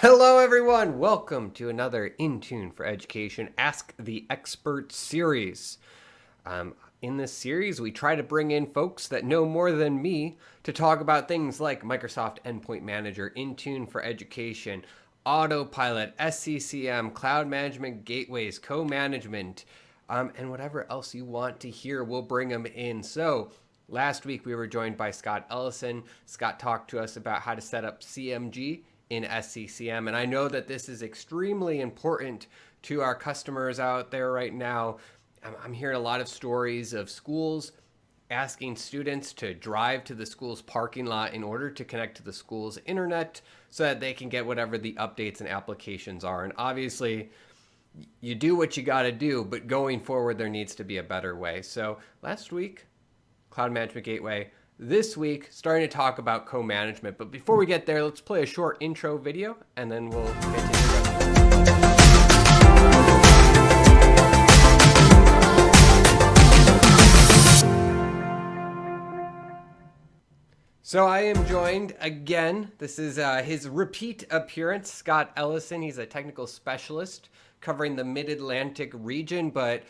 Hello, everyone. Welcome to another Intune for Education Ask the Expert series. In this series, we try to bring in folks that know more than me to talk about things like Microsoft Endpoint Manager, Intune for Education, Autopilot, SCCM, Cloud Management Gateways, CoManagement, and whatever else you want to hear, we'll bring them in. So, last week we were joined by Scott Ellison. Scott talked to us about how to set up CMG in SCCM, and I know that this is extremely important to our customers out there right now. I'm hearing a lot of stories of schools asking students to drive to the school's parking lot in order to connect to the school's internet so that they can get whatever the updates and applications are. And obviously, you do what you got to do, but going forward, there needs to be a better way. So last week, Cloud Management Gateway. This week, starting to talk about co-management. But before we get there, let's play a short intro video, and then we'll get to it. So I am joined again. This is his repeat appearance, Scott Ellison. He's a technical specialist covering the Mid-Atlantic region, but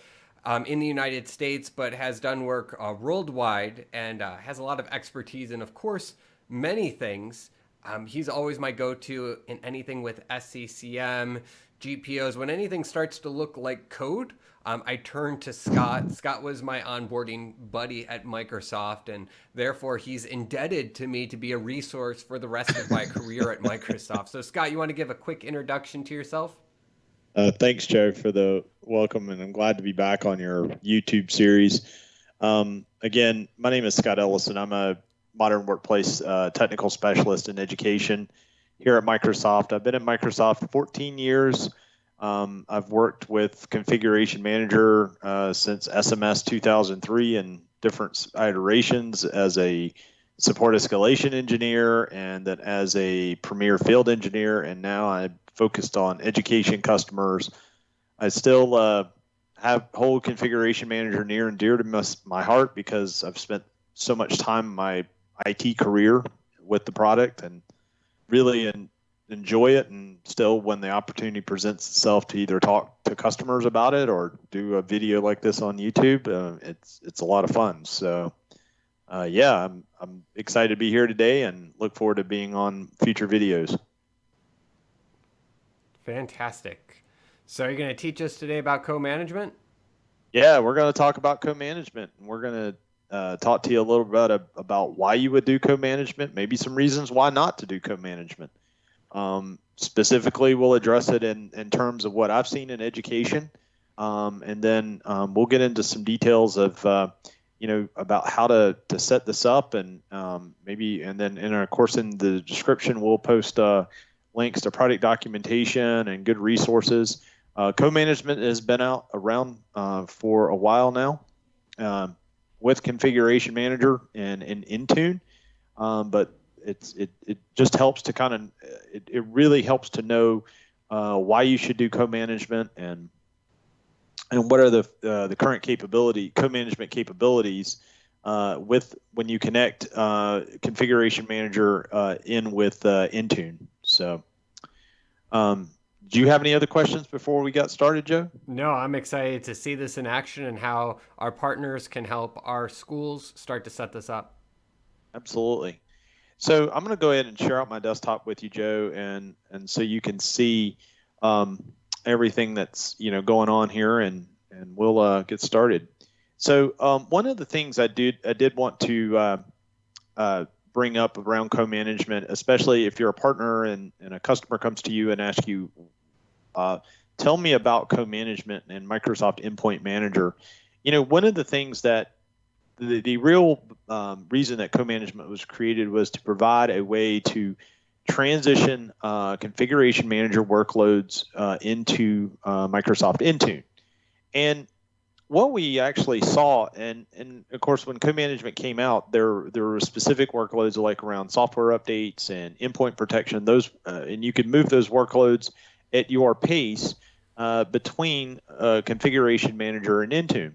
in the United States, but has done work worldwide and has a lot of expertise in, of course, many things. He's always my go-to in anything with SCCM, GPOs. When anything starts to look like code, I turn to Scott. Scott was my onboarding buddy at Microsoft, and therefore he's indebted to me to be a resource for the rest of my career at Microsoft. So, Scott, you want to give a quick introduction to yourself? Thanks, Joe, for the welcome, and I'm glad to be back on your YouTube series. Again, my name is Scott Ellison. I'm a modern workplace technical specialist in education here at Microsoft. I've been at Microsoft 14 years. I've worked with Configuration Manager since SMS 2003 and different iterations as a support escalation engineer and then as a premier field engineer, and now I'm focused on education customers. I still hold Configuration Manager near and dear to my heart because I've spent so much time in my IT career with the product and really enjoy it. And still, when the opportunity presents itself to either talk to customers about it or do a video like this on YouTube, it's a lot of fun. So yeah, I'm excited to be here today and look forward to being on future videos. Fantastic. So you're going to teach us today about co-management? Yeah, we're going to talk about co-management, and we're going to talk to you a little bit about why you would do co-management, maybe some reasons why not to do co-management. Specifically, we'll address it in terms of what I've seen in education, and then we'll get into some details of about how to set this up, and maybe, and then of course in the description we'll post links to product documentation and good resources. Co-management has been around for a while now with Configuration Manager and Intune, but it just helps to kind of it really helps to know why you should do co-management and what are the current co-management capabilities with when you connect Configuration Manager in with Intune. So, do you have any other questions before we got started, Joe? No, I'm excited to see this in action and how our partners can help our schools start to set this up. Absolutely. So I'm going to go ahead and share out my desktop with you, Joe, and so you can see everything that's going on here, and we'll get started. So one of the things I did want to bring up around co-management, especially if you're a partner and a customer comes to you and asks you, tell me about co-management and Microsoft Endpoint Manager. One of the things that the real reason that co-management was created was to provide a way to transition Configuration Manager workloads into Microsoft Intune. And what we actually saw, and of course, when co-management came out, there were specific workloads like around software updates and endpoint protection. Those and you could move those workloads at your pace between Configuration Manager and Intune.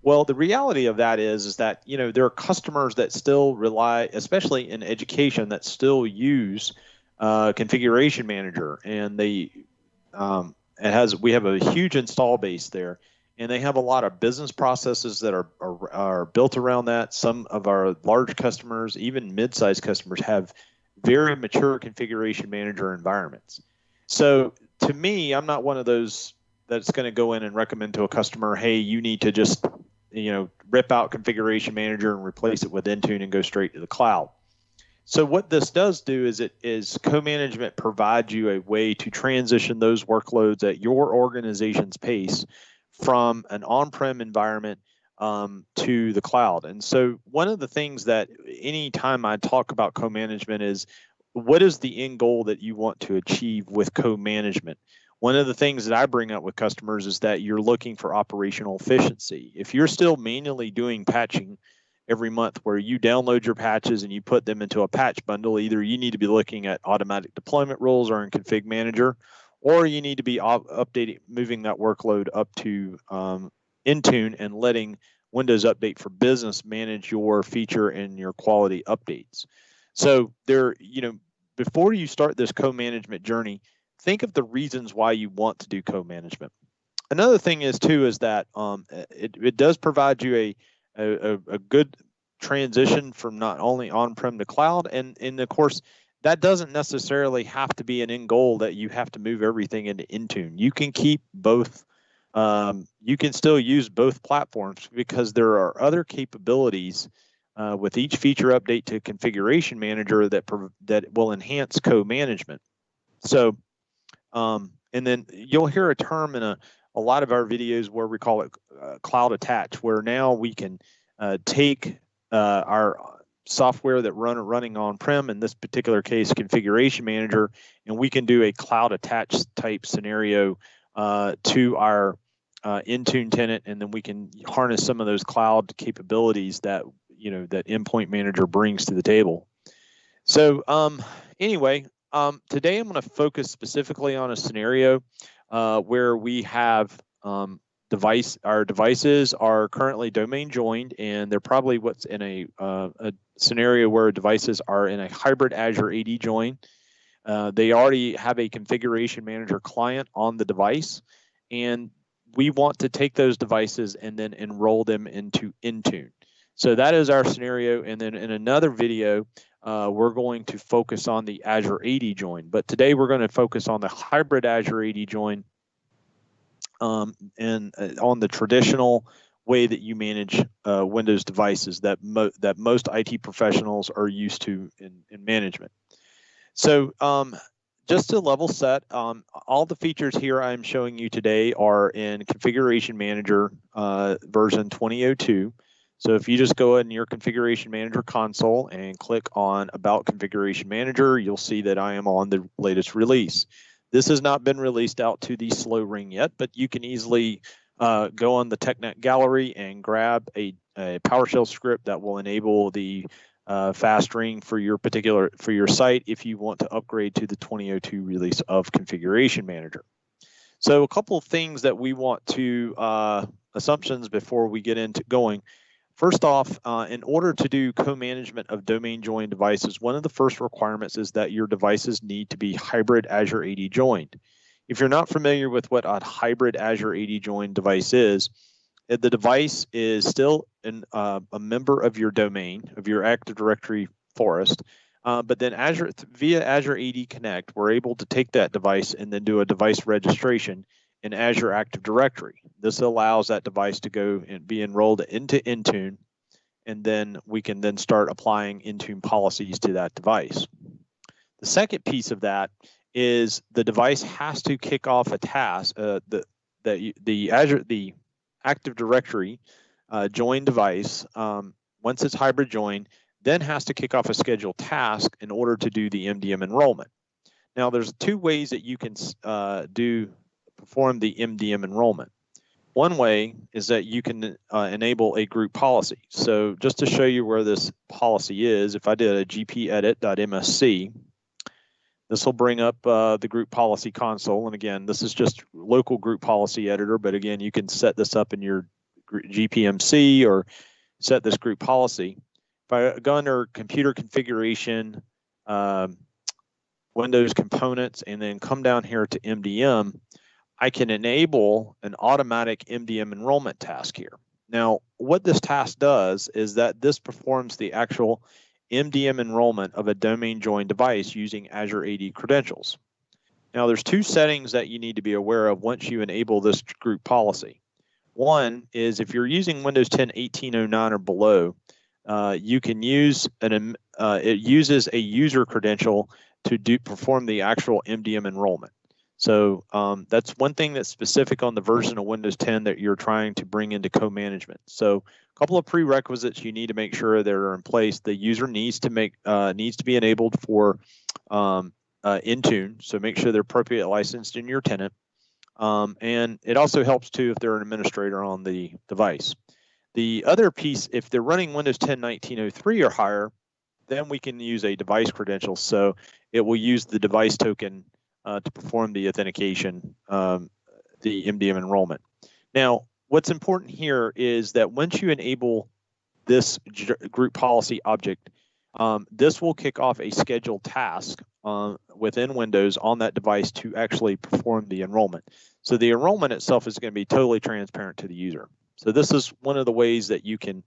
Well, the reality of that is that there are customers that still rely, especially in education, that still use configuration manager, and we have a huge install base there, and they have a lot of business processes that are built around that. Some of our large customers, even mid-sized customers, have very mature configuration manager environments. So to me, I'm not one of those that's going to go in and recommend to a customer, hey, you need to just rip out configuration manager and replace it with Intune and go straight to the cloud. So what this does do is CoManagement provides you a way to transition those workloads at your organization's pace from an on-prem environment to the cloud. And so one of the things that anytime I talk about co-management is, what is the end goal that you want to achieve with co-management? One of the things that I bring up with customers is that you're looking for operational efficiency. If you're still manually doing patching every month where you download your patches and you put them into a patch bundle, either you need to be looking at automatic deployment rules or in Config Manager, or you need to be moving that workload up to Intune and letting Windows Update for Business manage your feature and your quality updates. So before you start this co-management journey, think of the reasons why you want to do co-management. Another thing is that it does provide you a good transition from not only on-prem to cloud, and of course that doesn't necessarily have to be an end goal that you have to move everything into Intune. You can keep both. You can still use both platforms because there are other capabilities with each feature update to configuration manager that will enhance co-management. So, and then you'll hear a term in a lot of our videos where we call it cloud attach, where now we can take our software that running on-prem, in this particular case configuration manager, and we can do a cloud attach type scenario to our Intune tenant, and then we can harness some of those cloud capabilities that that Endpoint Manager brings to the table. So anyway, today I'm going to focus specifically on a scenario where we have our devices are currently domain joined, and they're probably what's in a scenario where devices are in a hybrid Azure AD join. They already have a configuration manager client on the device, and we want to take those devices and then enroll them into Intune. So that is our scenario. And then in another video, we're going to focus on the Azure AD join. But today we're going to focus on the hybrid Azure AD join and on the traditional way that you manage Windows devices that most IT professionals are used to in management. So just to level set, all the features here I'm showing you today are in Configuration Manager version 2002. So if you just go in your Configuration Manager console and click on About Configuration Manager, you'll see that I am on the latest release. This has not been released out to the slow ring yet, but you can easily go on the TechNet gallery and grab a PowerShell script that will enable the fast ring for your site if you want to upgrade to the 2002 release of Configuration Manager. So a couple of things that we want to assumptions before we get into going. First off, in order to do co-management of domain joined devices, one of the first requirements is that your devices need to be hybrid Azure AD joined. If you're not familiar with what a hybrid Azure AD joined device is, the device is still a member of your domain, of your Active Directory forest, but then via Azure AD Connect, we're able to take that device and then do a device registration in Azure Active Directory. This allows that device to go and be enrolled into Intune, and then we can then start applying Intune policies to that device. The second piece of that is the device has to kick off a task. The Active Directory join device, once it's hybrid join, then has to kick off a scheduled task in order to do the MDM enrollment. Now, there's two ways that you can perform the MDM enrollment. One way is that you can enable a group policy. So just to show you where this policy is, if I did a gpedit.msc, this will bring up the group policy console. And again, this is just local group policy editor, but again, you can set this up in your GPMC or set this group policy. If I go under computer configuration, Windows components, and then come down here to MDM, I can enable an automatic MDM enrollment task here. Now, what this task does is that this performs the actual MDM enrollment of a domain joined device using Azure AD credentials. Now, there's two settings that you need to be aware of once you enable this group policy. One is if you're using Windows 10 1809 or below, you can use it uses a user credential to perform the actual MDM enrollment. So that's one thing that's specific on the version of Windows 10 that you're trying to bring into co-management. So a couple of prerequisites you need to make sure that are in place. The user needs to be enabled for Intune, so make sure they're appropriately licensed in your tenant. And it also helps too if they're an administrator on the device. The other piece, if they're running Windows 10 1903 or higher, then we can use a device credential. So it will use the device token to perform the authentication, the MDM enrollment. Now, what's important here is that once you enable this group policy object, this will kick off a scheduled task within Windows on that device to actually perform the enrollment. So the enrollment itself is going to be totally transparent to the user. So this is one of the ways that you can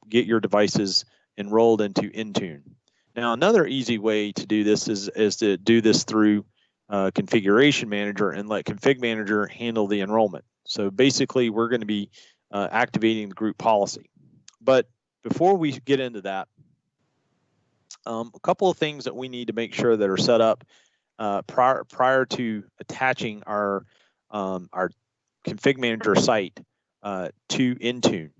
get your devices enrolled into Intune. Now, another easy way to do this is to do this through Configuration Manager and let Config Manager handle the enrollment. So basically, we're going to be activating the group policy. But before we get into that, a couple of things that we need to make sure that are set up prior to attaching our Config Manager site to Intune.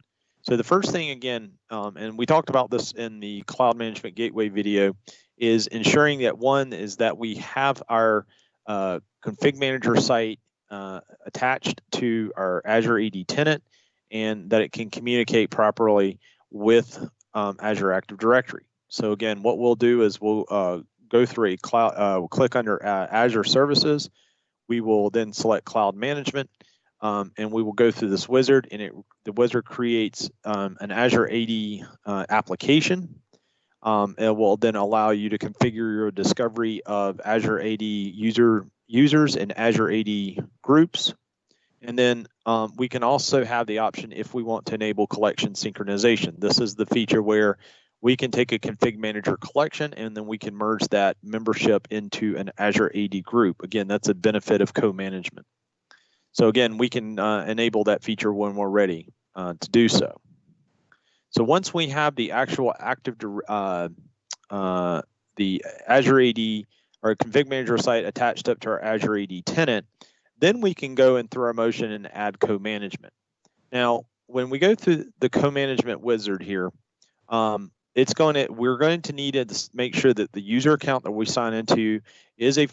So the first thing, again, and we talked about this in the Cloud Management Gateway video, is ensuring that one is that we have our Config Manager site attached to our Azure AD Tenant, and that it can communicate properly with Azure Active Directory. So again, what we'll do is we'll go through a cloud, we'll click under Azure Services. We will then select Cloud Management, and we will go through this wizard, and the wizard creates an Azure AD application. It will then allow you to configure your discovery of Azure AD users and Azure AD groups. And then we can also have the option if we want to enable collection synchronization. This is the feature where we can take a config manager collection and then we can merge that membership into an Azure AD group. Again, that's a benefit of co-management. So again, we can enable that feature when we're ready to do so. So once we have the actual active, the Azure AD or config manager site attached up to our Azure AD tenant, then we can go and through our motion and add co-management. Now, when we go through the co-management wizard here, we're going to need to make sure that the user account that we sign into is an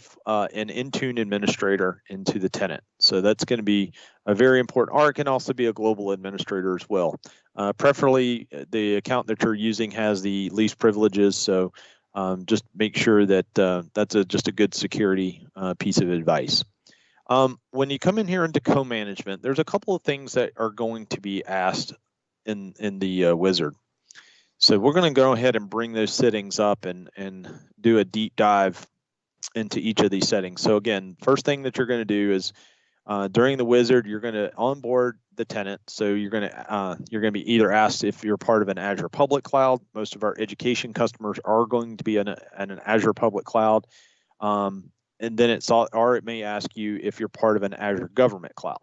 Intune administrator into the tenant. So that's going to be a very important, or it can also be a global administrator as well. Preferably, the account that you're using has the least privileges. So just make sure that that's just a good security piece of advice. When you come in here into co-management, there's a couple of things that are going to be asked in the wizard. So we're going to go ahead and bring those settings up and do a deep dive into each of these settings. So again, first thing that you're going to do is during the wizard, you're going to onboard the tenant. So you're going to be either asked if you're part of an Azure public cloud. Most of our education customers are going to be in an Azure public cloud. And then it may ask you if you're part of an Azure government cloud.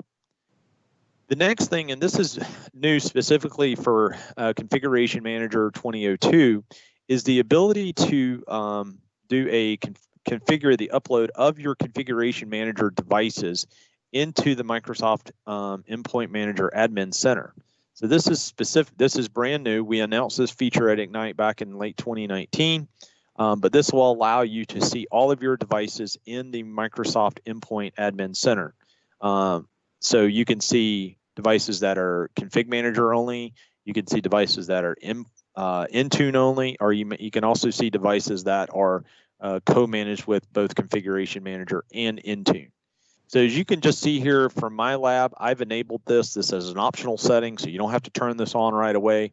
The next thing, and this is new specifically for Configuration Manager 2002, is the ability to configure the upload of your Configuration Manager devices into the Microsoft Endpoint Manager Admin Center. So this is specific. This is brand new. We announced this feature at Ignite back in late 2019, but this will allow you to see all of your devices in the Microsoft Endpoint Admin Center. So you can see devices that are config manager only. You can see devices that are Intune only, or you can also see devices that are co-managed with both Configuration Manager and Intune. So as you can just see here from my lab, I've enabled this. This is an optional setting, so you don't have to turn this on right away.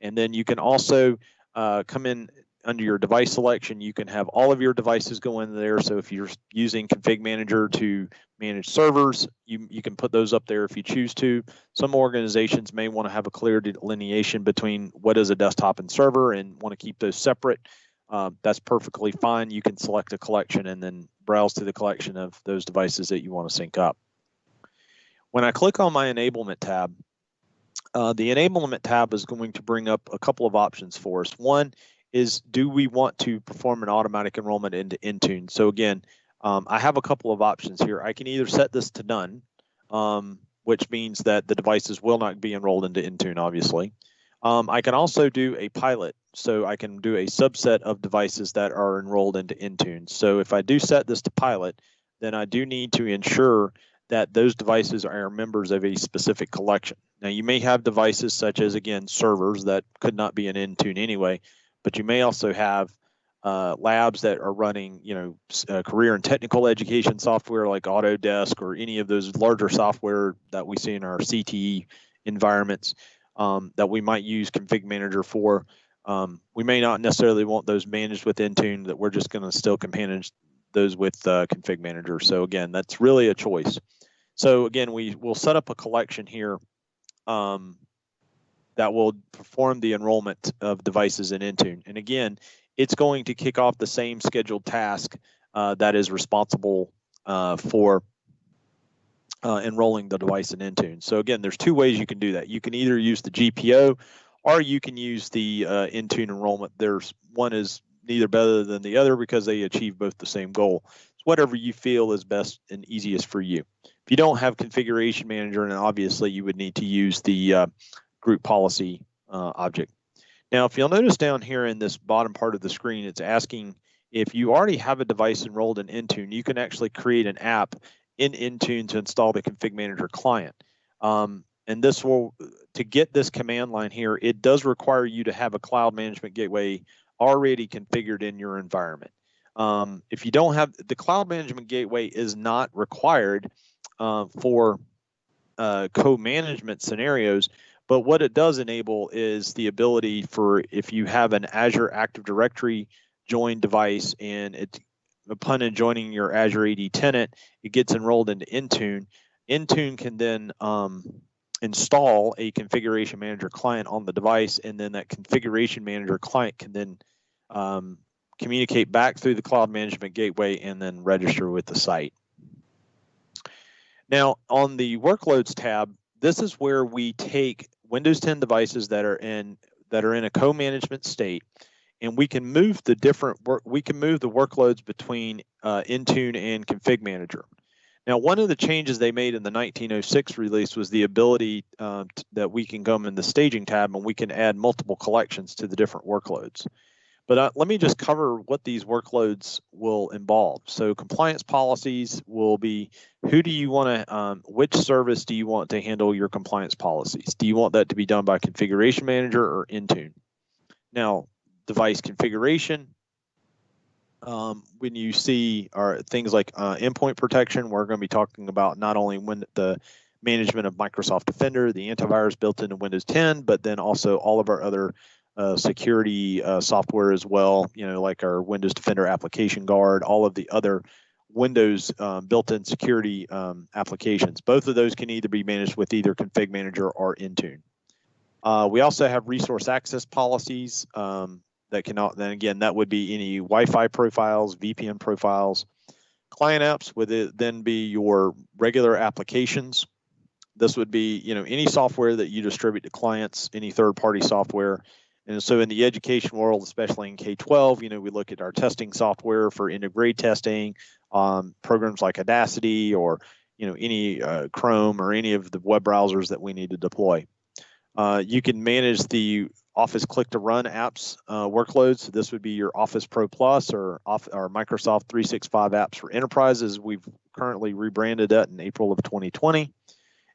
And then you can also come in under your device selection, you can have all of your devices go in there. So if you're using Config Manager to manage servers, you can put those up there if you choose to. Some organizations may want to have a clear delineation between what is a desktop and server and want to keep those separate. That's perfectly fine. You can select a collection and then browse to the collection of those devices that you want to sync up. When I click on my Enablement tab, the Enablement tab is going to bring up a couple of options for us. One is, do we want to perform an automatic enrollment into Intune? So again, I have a couple of options here. I can either set this to none, which means that the devices will not be enrolled into Intune, obviously. I can also do a pilot. So I can do a subset of devices that are enrolled into Intune. So if I do set this to pilot, then I do need to ensure that those devices are members of a specific collection. Now, you may have devices such as, again, servers that could not be in Intune anyway, but you may also have labs that are running, career and technical education software like Autodesk or any of those larger software that we see in our CTE environments that we might use Config Manager for. We may not necessarily want those managed with Intune, that we're just going to still manage those with Config Manager. So again, that's really a choice. So again, we will set up a collection here that will perform the enrollment of devices in Intune. And again, it's going to kick off the same scheduled task that is responsible for enrolling the device in Intune. So again, there's two ways you can do that. You can either use the GPO or you can use the Intune enrollment. One is neither better than the other because they achieve both the same goal. It's whatever you feel is best and easiest for you. If you don't have Configuration Manager, then obviously you would need to use the group policy object. Now, if you'll notice down here in this bottom part of the screen, it's asking if you already have a device enrolled in Intune, you can actually create an app in Intune to install the Config Manager client. And this will, to get this command line here, it does require you to have a cloud management gateway already configured in your environment. If you don't have, the cloud management gateway is not required for co-management scenarios, but what it does enable is the ability for, if you have an Azure Active Directory joined device and it's upon joining your Azure AD tenant, it gets enrolled into Intune. Intune can then install a configuration manager client on the device, and then that configuration manager client can then communicate back through the cloud management gateway and then register with the site. Now, on the Workloads tab, this is where we take Windows 10 devices that are in a co-management state, and we can move the workloads between Intune and Config Manager. Now, one of the changes they made in the 1906 release was the ability that we can come in the staging tab and we can add multiple collections to the different workloads. But let me just cover what these workloads will involve. So compliance policies will be, who do you want to, which service do you want to handle your compliance policies? Do you want that to be done by Configuration Manager or Intune? Now, device configuration, when you see things like endpoint protection, we're going to be talking about not only when the management of Microsoft Defender, the antivirus built into Windows 10, but then also all of our other security software as well, like our Windows Defender Application Guard, all of the other Windows built-in security applications. Both of those can either be managed with either Config Manager or Intune. We also have resource access policies that cannot, then again, that would be any Wi-Fi profiles, VPN profiles. Client apps would then be your regular applications. This would be, any software that you distribute to clients, any third-party software. And so in the education world, especially in K-12, we look at our testing software for end-of-grade testing, programs like Audacity or, any Chrome or any of the web browsers that we need to deploy. You can manage the Office Click-to-Run apps workloads. So this would be your Office Pro Plus or Microsoft 365 apps for enterprises. We've currently rebranded that in April of 2020.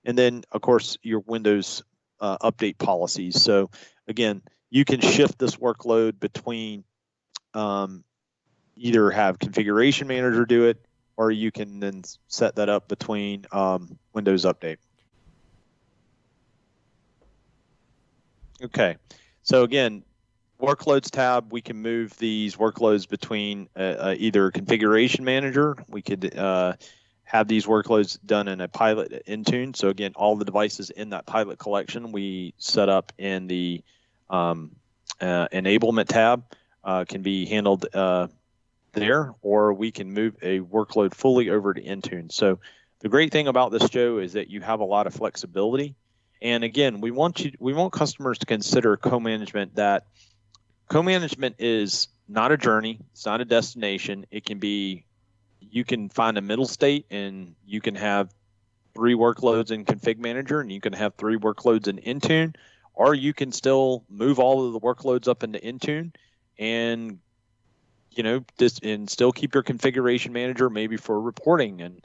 And then, of course, your Windows update policies. So again, you can shift this workload between either have Configuration Manager do it, or you can then set that up between Windows Update. Okay, so again, Workloads tab, we can move these workloads between either configuration manager. We could have these workloads done in a pilot Intune. So again, all the devices in that pilot collection we set up in the Enablement tab can be handled there, or we can move a workload fully over to Intune. So the great thing about this, Joe, is that you have a lot of flexibility. And again, we want customers to consider co-management, that co-management is not a journey, it's not a destination. It can be, you can find a middle state and you can have 3 workloads in Config Manager and you can have 3 workloads in Intune, or you can still move all of the workloads up into Intune and and still keep your configuration manager maybe for reporting. And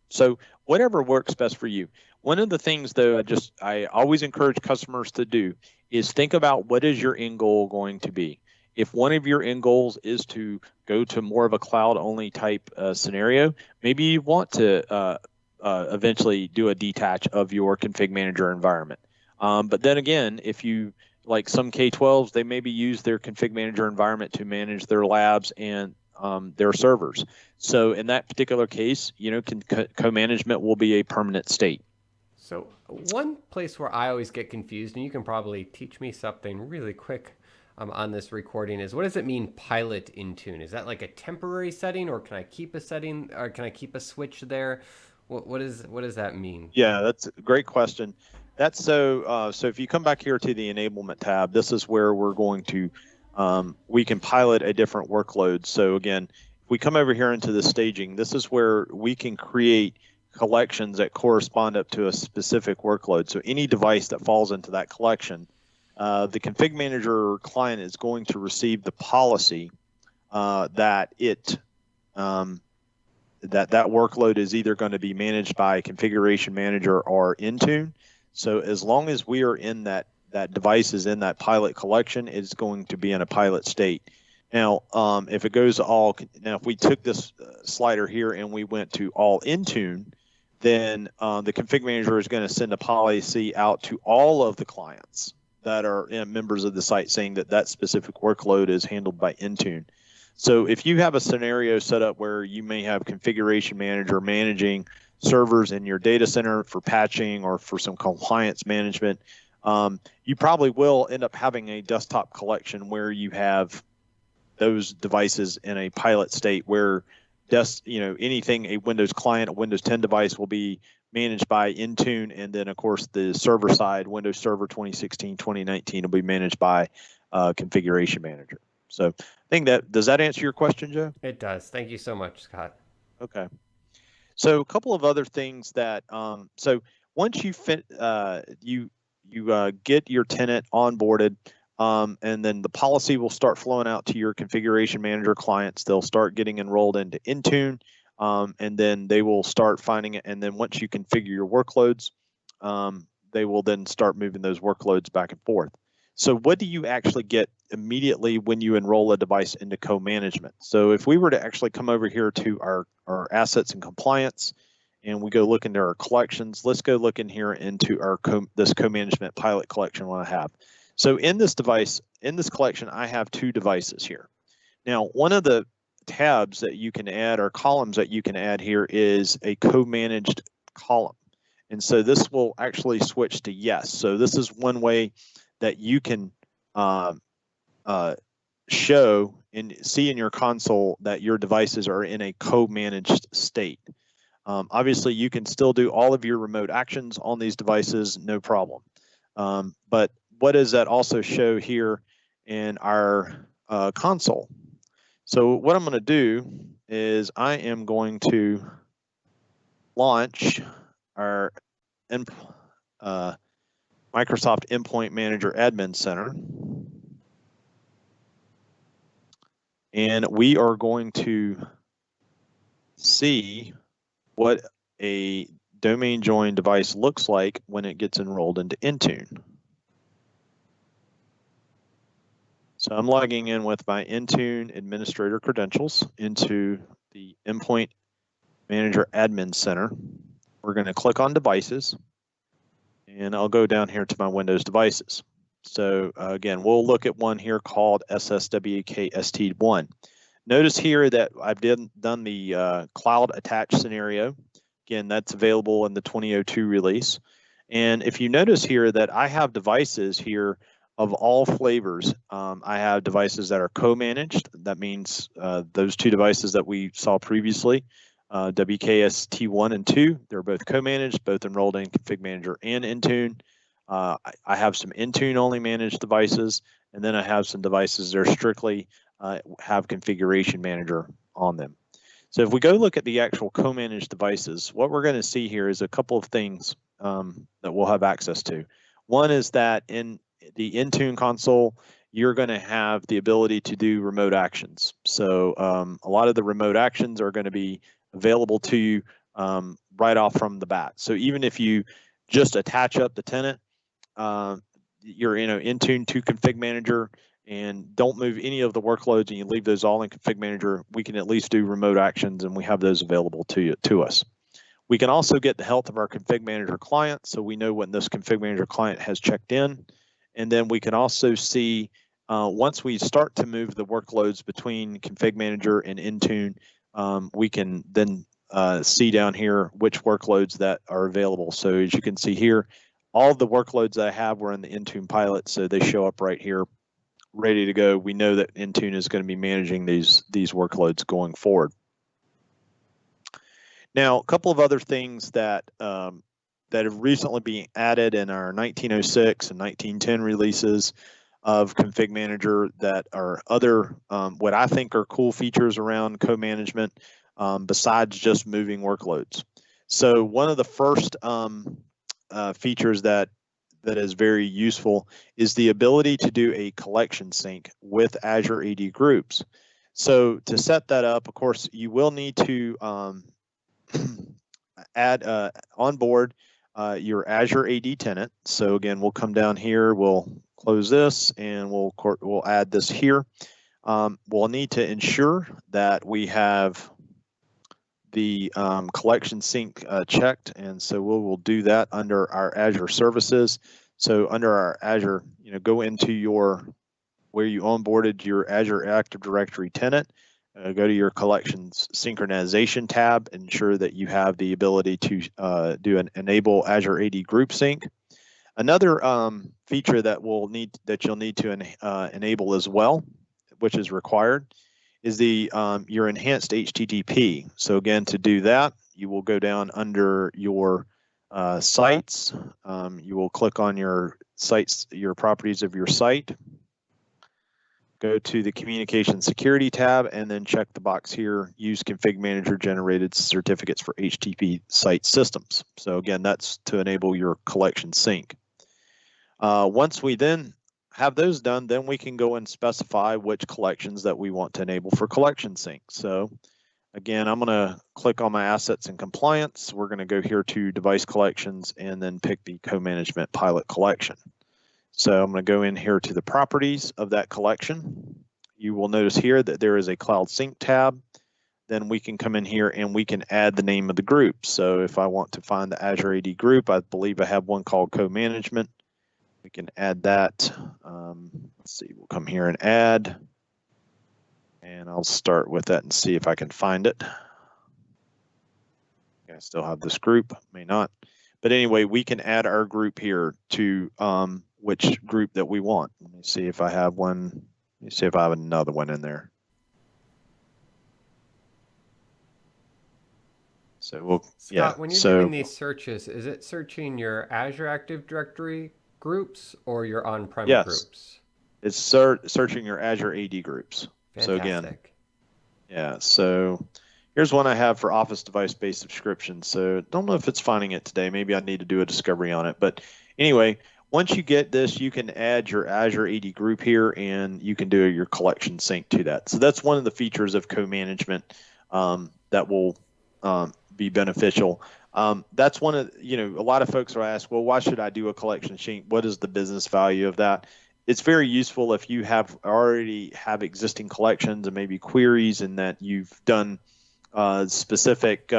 so whatever works best for you. One of the things, though, I always encourage customers to do is think about, what is your end goal going to be? If one of your end goals is to go to more of a cloud-only type scenario, maybe you want to eventually do a detach of your config manager environment. But then again, if you, like some K-12s, they maybe use their config manager environment to manage their labs and their servers. So in that particular case, co-management will be a permanent state. So one place where I always get confused, and you can probably teach me something really quick on this recording, is what does it mean, pilot Intune? Is that like a temporary setting, or can I keep a setting, or can I keep a switch there? What does that mean? Yeah, that's a great question. That's so if you come back here to the Enablement tab, this is where we're going to we can pilot a different workload. So again, if we come over here into the staging, this is where we can create collections that correspond up to a specific workload. So any device that falls into that collection, the config manager client is going to receive the policy that that workload is either going to be managed by configuration manager or Intune. So as long as we are in that device is in that pilot collection, it's going to be in a pilot state. Now, if it goes if we took this slider here and we went to all Intune, then the config manager is going to send a policy out to all of the clients that are members of the site, saying that specific workload is handled by Intune. So if you have a scenario set up where you may have configuration manager managing servers in your data center for patching or for some compliance management, you probably will end up having a desktop collection where you have those devices in a pilot state, where anything, a Windows client, a Windows 10 device will be managed by Intune, and then of course the server side, Windows Server 2016, 2019 will be managed by Configuration Manager. So I think does that answer your question, Joe? It does. Thank you so much, Scott. Okay. So a couple of other things that so once you get your tenant onboarded, and then the policy will start flowing out to your configuration manager clients. They'll start getting enrolled into Intune, and then they will start finding it. And then once you configure your workloads, they will then start moving those workloads back and forth. So what do you actually get immediately when you enroll a device into co-management? So if we were to actually come over here to our assets and compliance, and we go look into our collections, let's go look in here into our this co-management pilot collection what I have. So in this collection, I have 2 devices here. Now, one of the tabs that you can add, or columns that you can add here, is a co-managed column. And so this will actually switch to yes. So this is one way that you can show and see in your console that your devices are in a co-managed state. Obviously, you can still do all of your remote actions on these devices, no problem. But what does that also show here in our console? So what I'm going to do is I am going to launch our Microsoft Endpoint Manager Admin Center. And we are going to see what a domain join device looks like when it gets enrolled into Intune. So I'm logging in with my Intune administrator credentials into the Endpoint Manager Admin Center. We're going to click on Devices, and I'll go down here to my Windows devices. So again, we'll look at one here called SSWKST1. Notice here that I've done the cloud attached scenario. Again, that's available in the 2002 release. And if you notice here that I have devices here of all flavors. I have devices that are co-managed. That means those two devices that we saw previously, WKST1 and 2, they're both co-managed, both enrolled in Config Manager and Intune. I have some Intune only managed devices, and then I have some devices that are strictly have Configuration Manager on them. So if we go look at the actual co-managed devices, what we're going to see here is a couple of things that we'll have access to. One is that in the Intune console, you're going to have the ability to do remote actions. So a lot of the remote actions are going to be available to you right off from the bat. So even if you just attach up the tenant, you're in Intune to Config Manager and don't move any of the workloads and you leave those all in Config Manager, we can at least do remote actions and we have those available to us. We can also get the health of our Config Manager client, so we know when this Config Manager client has checked in. And then we can also see, once we start to move the workloads between Config Manager and Intune, we can then see down here which workloads that are available. So as you can see here, all the workloads that I have were in the Intune pilot, so they show up right here, ready to go. We know that Intune is going to be managing these workloads going forward. Now, a couple of other things that that have recently been added in our 1906 and 1910 releases of Config Manager that are other what I think are cool features around co-management besides just moving workloads. So one of the first features that is very useful is the ability to do a collection sync with Azure AD groups. So to set that up, of course, you will need to add onboard your Azure AD tenant. So again, we'll come down here, we'll close this, and we'll add this here. We'll need to ensure that we have the collection sync checked, and so we'll do that under our Azure services. So under our Azure, go into where you onboarded your Azure Active Directory tenant. Go to your collections synchronization tab, ensure that you have the ability to enable Azure AD group sync. Another feature that you'll need to enable as well, which is required, is your enhanced HTTP. So again, to do that, you will go down under your sites. You will click on your sites, your properties of your site. Go to the Communication Security tab and then check the box here, use Config Manager generated certificates for HTTP site systems. So again, that's to enable your collection sync. Once we then have those done, then we can go and specify which collections that we want to enable for collection sync. So again, I'm going to click on my assets and compliance. We're going to go here to device collections and then pick the co-management pilot collection. So I'm going to go in here to the properties of that collection. You will notice here that there is a Cloud Sync tab. Then we can come in here and we can add the name of the group. So if I want to find the Azure AD group, I believe I have one called Co-Management. We can add that. Let's see, we'll come here and add. And I'll start with that and see if I can find it. I still have this group, may not. But anyway, we can add our group here to which group that we want. Let me see if I have one. Let me see if I have another one in there. So Scott, when you're doing these searches, is it searching your Azure Active Directory groups or your on-prem groups? It's searching your Azure AD groups. Fantastic. So again, yeah. So here's one I have for Office device-based subscription. So don't know if it's finding it today. Maybe I need to do a discovery on it. But anyway, once you get this, you can add your Azure AD group here, and you can do your collection sync to that. So that's one of the features of co-management that will be beneficial. That's one of, a lot of folks will ask, well, why should I do a collection sync? What is the business value of that? It's very useful if you already have existing collections and maybe queries, and that you've done specific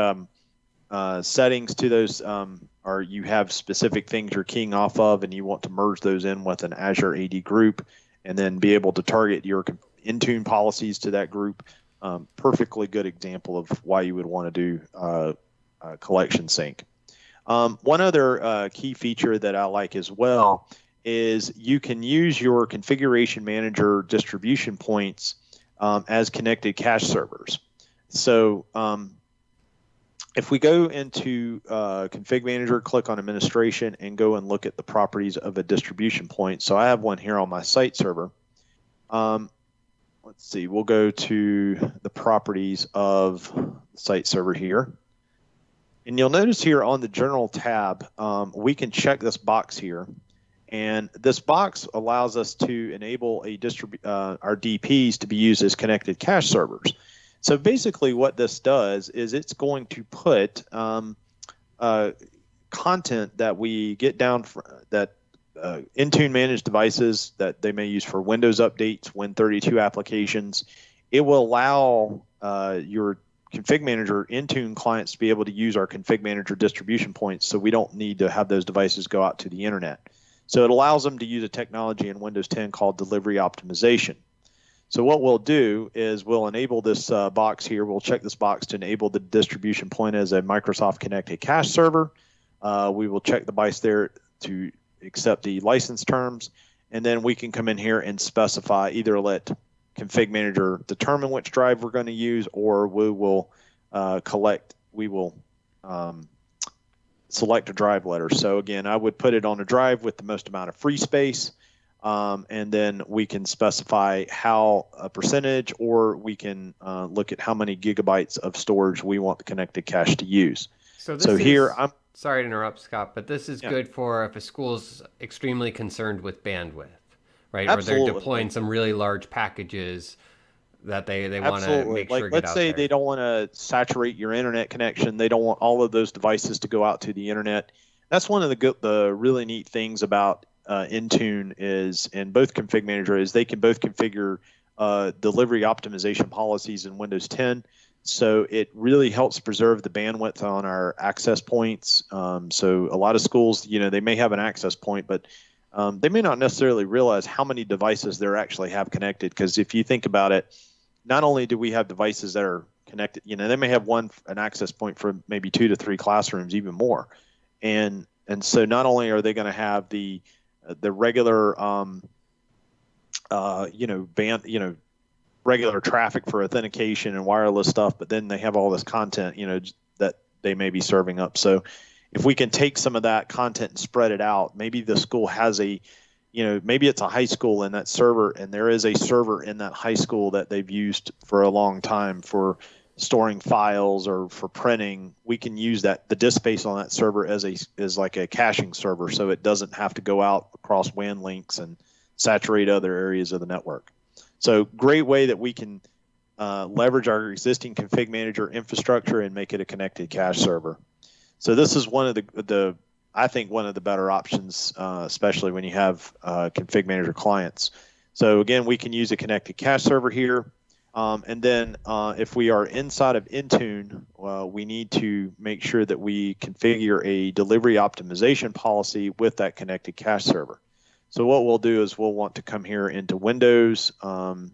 settings to those or you have specific things you're keying off of and you want to merge those in with an Azure AD group and then be able to target your Intune policies to that group. Perfectly good example of why you would want to do collection sync. One other key feature that I like as well is you can use your configuration manager distribution points as connected cache servers. So if we go into config manager, click on administration and go and look at the properties of a distribution point. So I have one here on my site server. Let's see, we'll go to the properties of the site server here. And you'll notice here on the General tab, we can check this box here. And this box allows us to enable our DPs to be used as connected cache servers. So basically what this does is it's going to put content that we get down that Intune managed devices that they may use for Windows updates, Win32 applications. It will allow your config manager Intune clients to be able to use our config manager distribution points, so we don't need to have those devices go out to the internet. So it allows them to use a technology in Windows 10 called delivery optimization. So what we'll do is we'll enable this box here. We'll check this box to enable the distribution point as a Microsoft connected cache server. We will check the box there to accept the license terms, and then we can come in here and specify, either let config manager determine which drive we're going to use, or we will select a drive letter. So again, I would put it on a drive with the most amount of free space, and then we can specify how a percentage, or we can look at how many gigabytes of storage we want the connected cache to use. So here I'm sorry to interrupt, Scott, but this is good for if a school's extremely concerned with bandwidth, right? Absolutely. Or they're deploying some really large packages that they want to make sure get out there. Let's say they don't want to saturate your internet connection. They don't want all of those devices to go out to the internet. That's one of the really neat things about Intune is, in both config manager, is they can both configure delivery optimization policies in Windows 10. So it really helps preserve the bandwidth on our access points. So a lot of schools, they may have an access point, but they may not necessarily realize how many devices they actually have connected. Because if you think about it, not only do we have devices that are connected, they may have an access point for maybe 2 to 3 classrooms, even more. And so not only are they going to have the regular, regular traffic for authentication and wireless stuff, but then they have all this content, that they may be serving up. So if we can take some of that content and spread it out, maybe the school has maybe it's a high school in that server, and there is a server in that high school that they've used for a long time for storing files or for printing. We can use the disk space on that server as like a caching server, so it doesn't have to go out across WAN links and saturate other areas of the network. So great way that we can leverage our existing config manager infrastructure and make it a connected cache server. So this is one of I think one of the better options, especially when you have config manager clients. So again, we can use a connected cache server here. And then if we are inside of Intune, we need to make sure that we configure a delivery optimization policy with that connected cache server. So what we'll do is we'll want to come here into Windows, come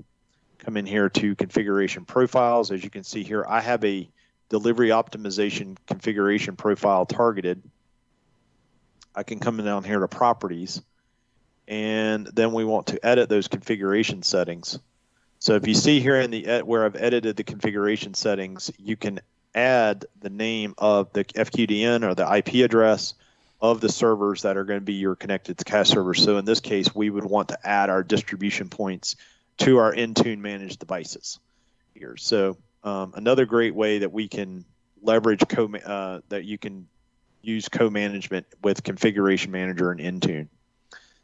in here to configuration profiles. As you can see here, I have a delivery optimization configuration profile targeted. I can come down here to properties, and then we want to edit those configuration settings. So if you see here in where I've edited the configuration settings, you can add the name of the FQDN or the IP address of the servers that are going to be your connected cache servers. So in this case, we would want to add our distribution points to our Intune managed devices here. So another great way that we can leverage that you can use co-management with Configuration Manager and Intune.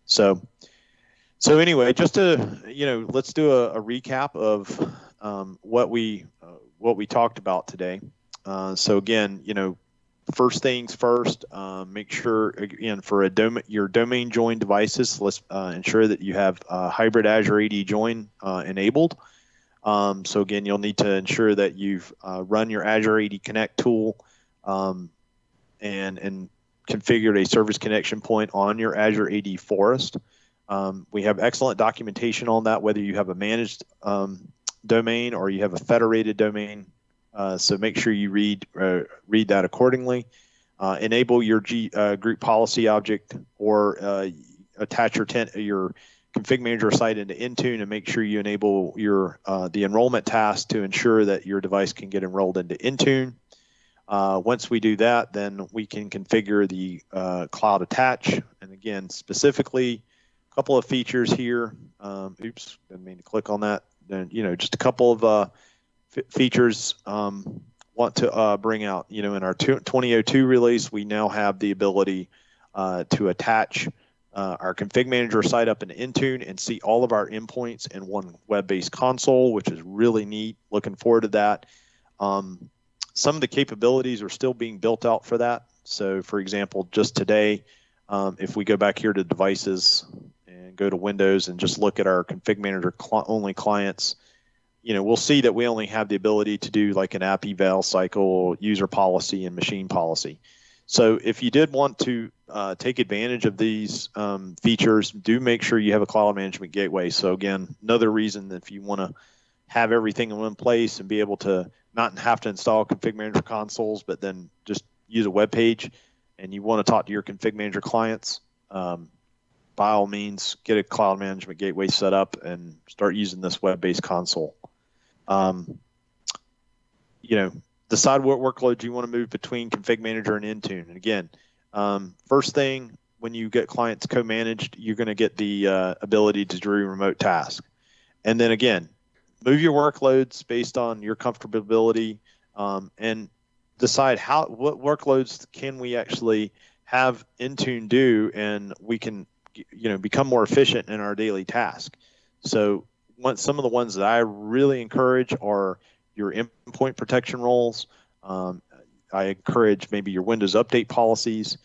So anyway, just to let's do a recap of what we talked about today. So again, first things first, make sure again for your domain join devices, let's ensure that you have hybrid Azure AD join enabled. So again, you'll need to ensure that you've run your Azure AD Connect tool and configured a service connection point on your Azure AD Forest. We have excellent documentation on that, whether you have a managed domain or you have a federated domain. So make sure you read that accordingly. Enable your group policy object or attach your config manager site into Intune, and make sure you enable the enrollment task to ensure that your device can get enrolled into Intune. Once we do that, then we can configure the cloud attach. And again, specifically, a couple of features here. Oops, didn't mean to click on that. Then, just a couple of features want to bring out. In our 2002 release, we now have the ability to attach our config manager site up in Intune and see all of our endpoints in one web-based console, which is really neat. Looking forward to that. Some of the capabilities are still being built out for that. So, for example, just today, if we go back here to devices and go to Windows and just look at our config manager only clients, we'll see that we only have the ability to do like an app eval cycle, user policy, and machine policy. So if you did want to take advantage of these features, do make sure you have a cloud management gateway. So again, another reason that if you want to have everything in one place and be able to not have to install config manager consoles, but then just use a web page, and you want to talk to your config manager clients, by all means, get a cloud management gateway set up and start using this web-based console. Decide what workloads you want to move between config manager and Intune. And again, first thing, when you get clients co-managed, you're going to get the ability to do remote tasks. And then again, move your workloads based on your comfortability, and decide what workloads can we actually have Intune do, and we can become more efficient in our daily task. So some of the ones that I really encourage are your endpoint protection roles. I encourage maybe your Windows update policies.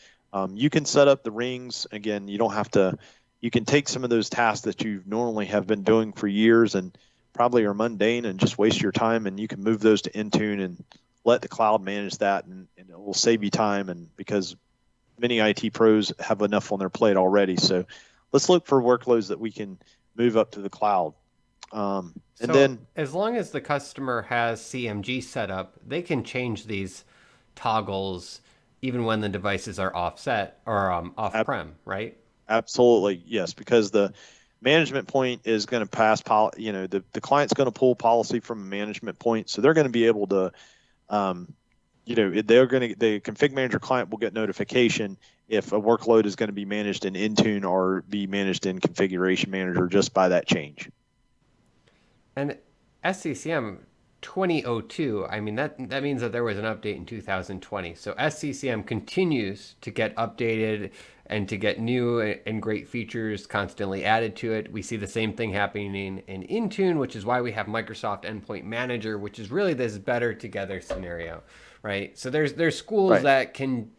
You can set up the rings. Again, you don't have to. You can take some of those tasks that you normally have been doing for years and probably are mundane and just waste your time, and you can move those to Intune and let the cloud manage that, and it will save you time. And because many IT pros have enough on their plate already, so let's look for workloads that we can move up to the cloud. And then, as long as the customer has CMG set up, they can change these toggles even when the devices are offset or off-prem, right? Absolutely, yes, because the management point is going to pass, the client's going to pull policy from a management point, so they're going to be able to, the config manager client will get notification if a workload is going to be managed in Intune or be managed in Configuration Manager just by that change. And SCCM 2002, I mean, that means that there was an update in 2020. So SCCM continues to get updated and to get new and great features constantly added to it. We see the same thing happening in Intune, which is why we have Microsoft Endpoint Manager, which is really this better together scenario, right? So there's schools that can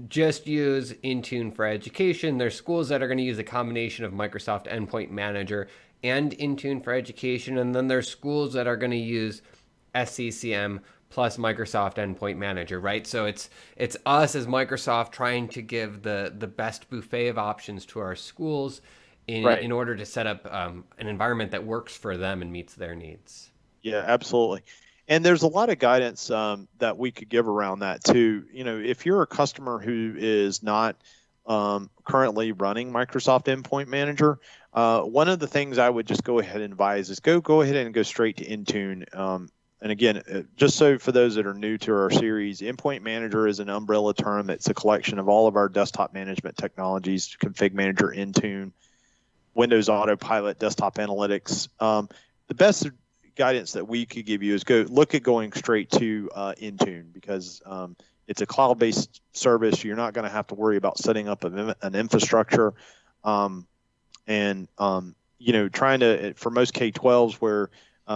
just use Intune for education. There's schools that are going to use a combination of Microsoft Endpoint Manager and Intune for education. And then there's schools that are going to use SCCM plus Microsoft Endpoint Manager, right? So it's us as Microsoft trying to give the best buffet of options to our schools in order to set up an environment that works for them and meets their needs. Yeah, absolutely. And there's a lot of guidance that we could give around that too. If you're a customer who is not currently running Microsoft Endpoint Manager, one of the things I would just go ahead and advise is go ahead and go straight to Intune. And again, just so for those that are new to our series, Endpoint Manager is an umbrella term. It's a collection of all of our desktop management technologies: Config Manager, Intune, Windows Autopilot, Desktop Analytics. The best guidance that we could give you is look at going straight to Intune, because it's a cloud-based service. You're not going to have to worry about setting up an infrastructure, and trying to, for most K-12s where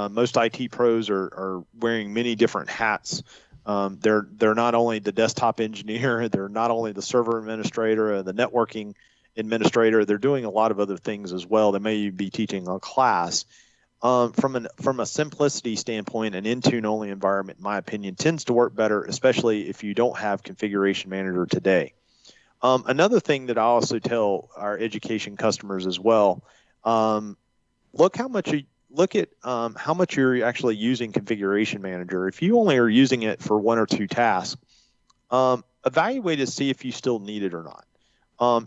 most IT pros are wearing many different hats. They're not only the desktop engineer, they're not only the server administrator and the networking administrator. They're doing a lot of other things as well. They may be teaching a class. From a simplicity standpoint, an Intune only environment, in my opinion, tends to work better, especially if you don't have Configuration Manager today. Another thing that I also tell our education customers as well, um, look how much you look at how much you're actually using Configuration Manager. If you only are using it for one or two tasks, evaluate to see if you still need it or not.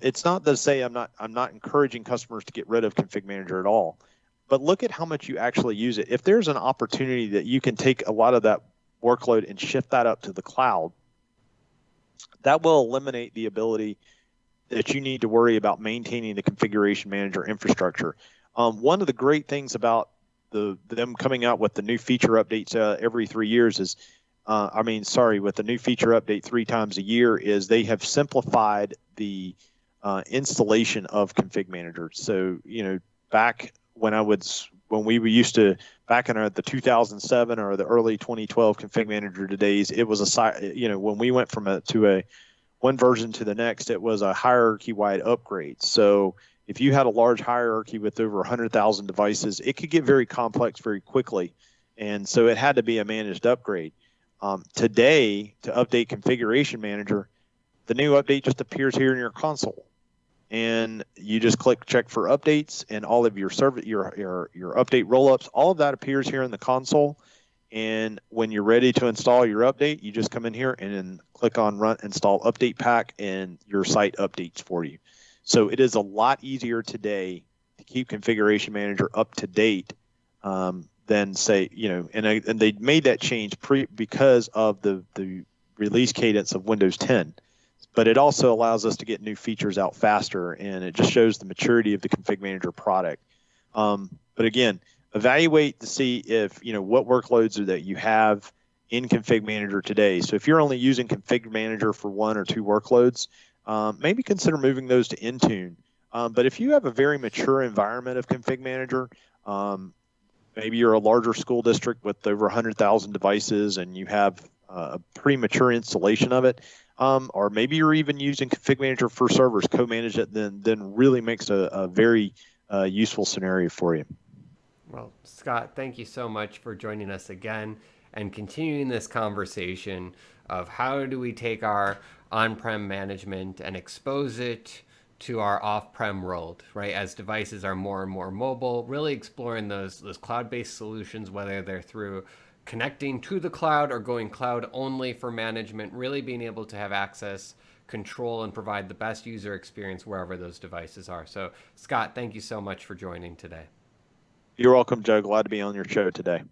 It's not to say I'm not encouraging customers to get rid of Config Manager at all, but look at how much you actually use it. If there's an opportunity that you can take a lot of that workload and shift that up to the cloud, that will eliminate the ability that you need to worry about maintaining the Configuration Manager infrastructure. One of the great things about them coming out with the new feature updates every 3 years is, with the new feature update 3 times a year, is they have simplified the installation of Config Manager. So, back when we used to, back in the 2007 or the early 2012 Config Manager days, it was when we went from a one version to the next, it was a hierarchy-wide upgrade. So if you had a large hierarchy with over 100,000 devices, it could get very complex very quickly. And so it had to be a managed upgrade. Today, to update Configuration Manager, the new update just appears here in your console. And you just click check for updates, and all of your update rollups, all of that appears here in the console. And when you're ready to install your update, you just come in here and then click on Run Install Update Pack, and your site updates for you. So it is a lot easier today to keep Configuration Manager up to date than say, and they made that change because of the release cadence of Windows 10. But it also allows us to get new features out faster, and it just shows the maturity of the Config Manager product. But again, evaluate to see if, what workloads are that you have in Config Manager today. So if you're only using Config Manager for one or two workloads, maybe consider moving those to Intune. But if you have a very mature environment of Config Manager, maybe you're a larger school district with over 100,000 devices and you have a pretty mature installation of it, or maybe you're even using Config Manager for servers, CoManagement, then really makes a very useful scenario for you. Well, Scott, thank you so much for joining us again and continuing this conversation of how do we take our on-prem management and expose it to our off-prem world, right? As devices are more and more mobile, really exploring those cloud-based solutions, whether they're through connecting to the cloud or going cloud only for management, really being able to have access, control, and provide the best user experience wherever those devices are. So, Scott, thank you so much for joining today. You're welcome, Joe. Glad to be on your show today.